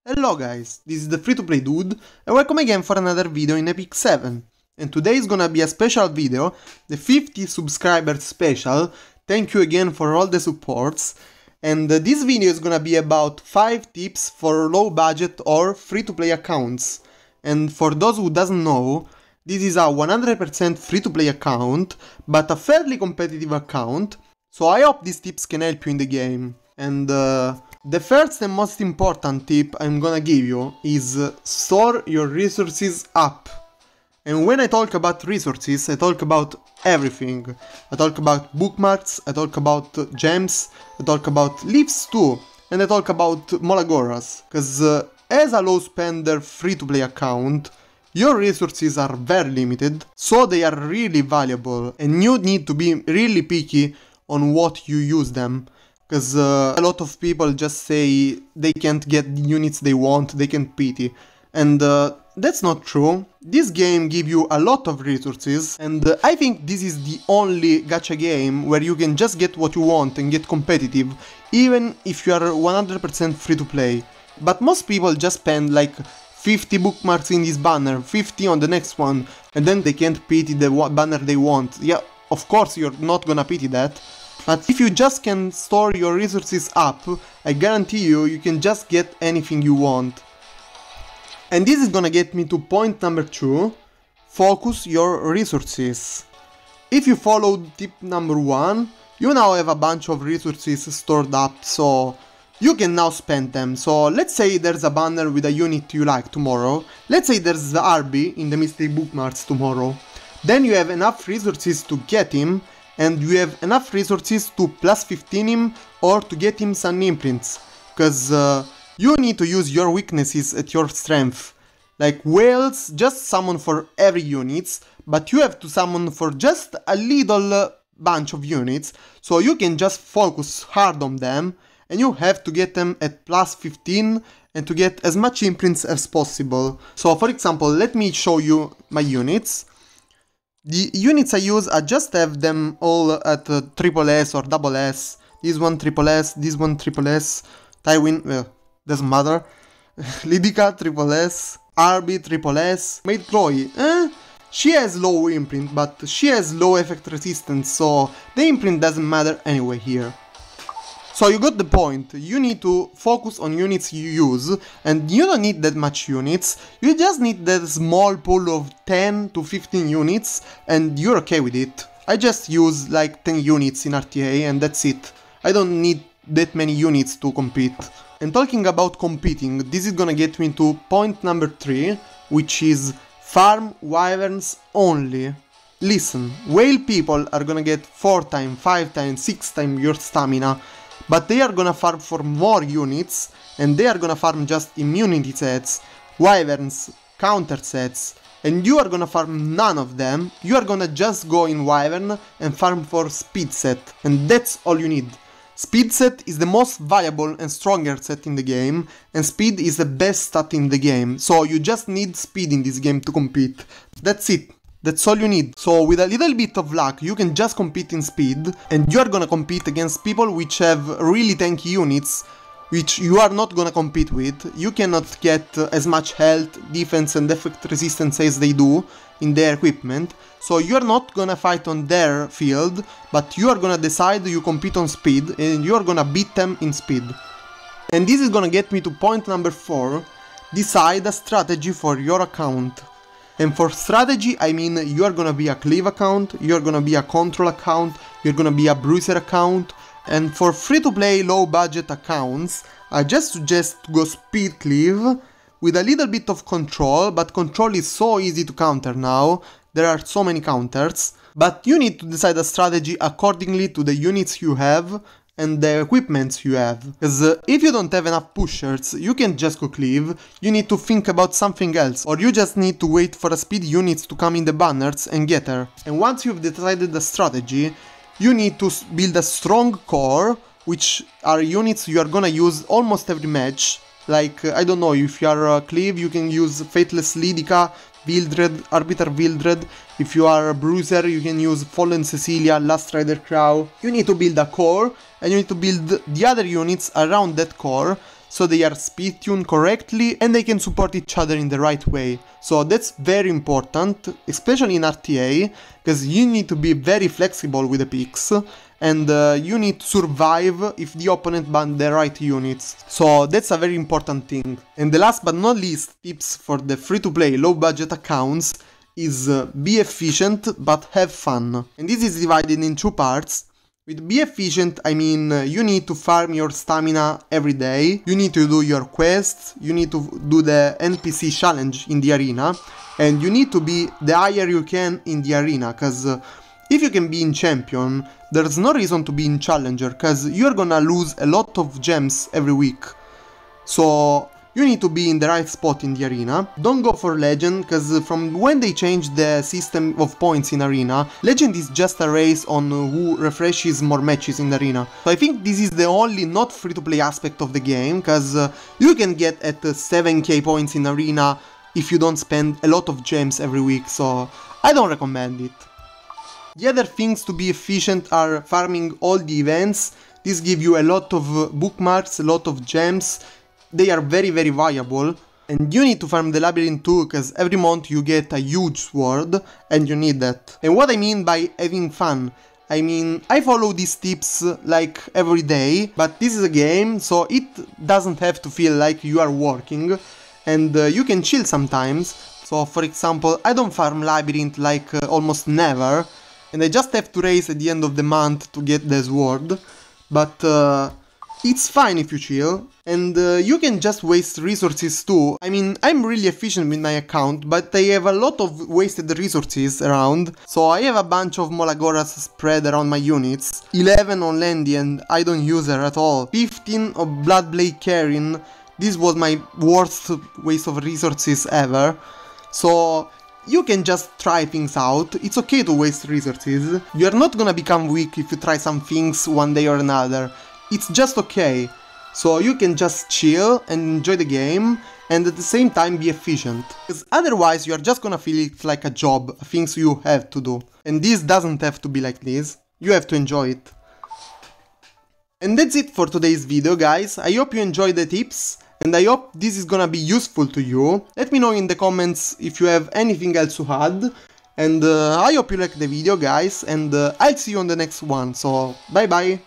Hello guys, this is the free-to-play dude and welcome again for another video in Epic 7. And today is gonna be a special video, the 50 subscribers special. Thank you again for all the supports. And this video is gonna be about 5 tips for low budget or free-to-play accounts. And for those who doesn't know, this is a 100% free-to-play account, but a fairly competitive account. So I hope these tips can help you in the game. And the first and most important tip I'm gonna give you is store your resources up. And when I talk about resources, I talk about everything. I talk about bookmarks, I talk about gems, I talk about leaves too, and I talk about Molagoras. Cause as a low spender free-to-play account, your resources are very limited, so they are really valuable, and you need to be really picky on what you use them. Because a lot of people just say they can't get the units they want, they can't pity. And that's not true. This game gives you a lot of resources, and I think this is the only gacha game where you can just get what you want and get competitive, even if you are 100% free to play. But most people just spend like 50 bookmarks in this banner, 50 on the next one, and then they can't pity the banner they want. Yeah, of course you're not gonna pity that. But if you just can store your resources up, I guarantee you can just get anything you want. And this is gonna get me to point number 2, focus your resources. If you followed tip number 1, you now have a bunch of resources stored up, so you can now spend them. So let's say there's a banner with a unit you like tomorrow, let's say there's the RB in the mystery bookmarks tomorrow. Then you have enough resources to get him, and you have enough resources to plus 15 him or to get him some imprints, because you need to use your weaknesses at your strength. Like whales, just summon for every units, but you have to summon for just a little bunch of units, so you can just focus hard on them, and you have to get them at plus 15 and to get as much imprints as possible. So for example, let me show you my units. The units I use, I just have them all at triple S or double S. This one triple S, this one triple S, Tywin, well, doesn't matter. Lidica triple S, RB triple S, Maid Chloe, she has low imprint, but she has low effect resistance, so the imprint doesn't matter anyway here. So you got the point, you need to focus on units you use, and you don't need that much units, you just need that small pool of 10 to 15 units, and you're okay with it. I just use like 10 units in RTA and that's it. I don't need that many units to compete. And talking about competing, this is gonna get me to point number 3, which is farm wyverns only. Listen, whale people are gonna get 4 times, 5 times, 6 times your stamina, but they are gonna farm for more units, and they are gonna farm just immunity sets, wyverns, counter sets, and you are gonna farm none of them. You are gonna just go in wyvern and farm for speed set, and that's all you need. Speed set is the most valuable and stronger set in the game, and speed is the best stat in the game, so you just need speed in this game to compete. That's it. That's all you need. So with a little bit of luck you can just compete in speed, and you are gonna compete against people which have really tanky units, which you are not gonna compete with. You cannot get as much health, defense and effect resistance as they do in their equipment, so you are not gonna fight on their field, but you are gonna decide you compete on speed, and you are gonna beat them in speed. And this is gonna get me to point number 4, decide a strategy for your account. And for strategy, I mean you are gonna be a cleave account, you are gonna be a control account, you're gonna be a bruiser account. And for free-to-play low-budget accounts, I just suggest to go speed cleave with a little bit of control, but control is so easy to counter now, there are so many counters. But you need to decide a strategy accordingly to the units you have and the equipments you have. Because if you don't have enough pushers, you can't just go cleave, you need to think about something else, or you just need to wait for a speed units to come in the banners and get her. And once you've decided the strategy, you need to build a strong core, which are units you are gonna use almost every match. Like, I don't know, if you are a cleave, you can use Faithless Lidica, Wildred, Arbiter Wildred. If you are a bruiser, you can use Fallen Cecilia, Last Rider Crow. You need to build a core, and you need to build the other units around that core, so they are speed tuned correctly and they can support each other in the right way. So that's very important, especially in RTA, because you need to be very flexible with the picks, and you need to survive if the opponent bans the right units. So that's a very important thing. And the last but not least tips for the free-to-play low-budget accounts is be efficient but have fun. And this is divided in two parts. With be efficient, I mean you need to farm your stamina every day, you need to do your quests, you need to do the NPC challenge in the arena, and you need to be the higher you can in the arena, cause if you can be in champion, there's no reason to be in challenger, cause you're gonna lose a lot of gems every week. So you need to be in the right spot in the arena. Don't go for legend, cause from when they changed the system of points in arena, legend is just a race on who refreshes more matches in the arena. So I think this is the only not free to play aspect of the game, cause you can get at 7k points in arena if you don't spend a lot of gems every week, so I don't recommend it. The other things to be efficient are farming all the events. This gives you a lot of bookmarks, a lot of gems. They are very viable, and you need to farm the labyrinth too, because every month you get a huge sword and you need that. And what I mean by having fun, I mean I follow these tips like every day, but this is a game, so it doesn't have to feel like you are working, and you can chill sometimes. So for example, I don't farm labyrinth like almost never, and I just have to race at the end of the month to get the sword, but it's fine if you chill, and you can just waste resources too. I mean, I'm really efficient with my account, but I have a lot of wasted resources around, so I have a bunch of Molagoras spread around my units, 11 on Landy and I don't use her at all, 15 of Bloodblade Karin. This was my worst waste of resources ever, so you can just try things out. It's okay to waste resources, you are not gonna become weak if you try some things one day or another. It's just okay, so you can just chill and enjoy the game and at the same time be efficient, because otherwise you are just gonna feel it like a job, things you have to do, and this doesn't have to be like this, you have to enjoy it. And that's it for today's video, guys. I hope you enjoyed the tips and I hope this is gonna be useful to you. Let me know in the comments if you have anything else to add, and I hope you liked the video, guys, and I'll see you on the next one, so bye bye!